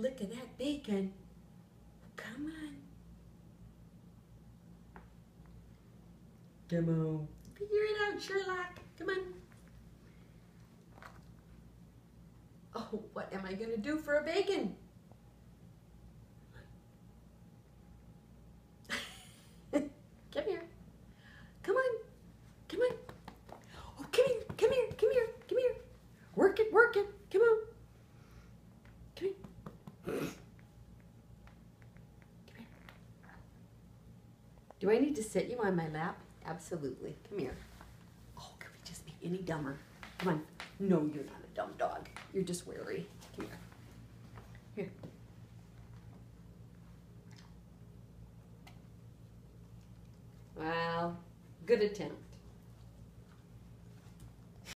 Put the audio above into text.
lick of that bacon. Come on. Come on. Figure it out, Sherlock. Come on. Oh, what am I going to do for a bacon? Come here. Come on. Come on. Oh, come here. Come here. Come here. Come here. Work it. Work it. Come on. Come here. Come here. Do I need to sit you on my lap? Absolutely. Come here. Oh, could we just be any dumber? Come on. No, you're not a dumb dog. You're just wary. Come here. Here. Well, good attempt.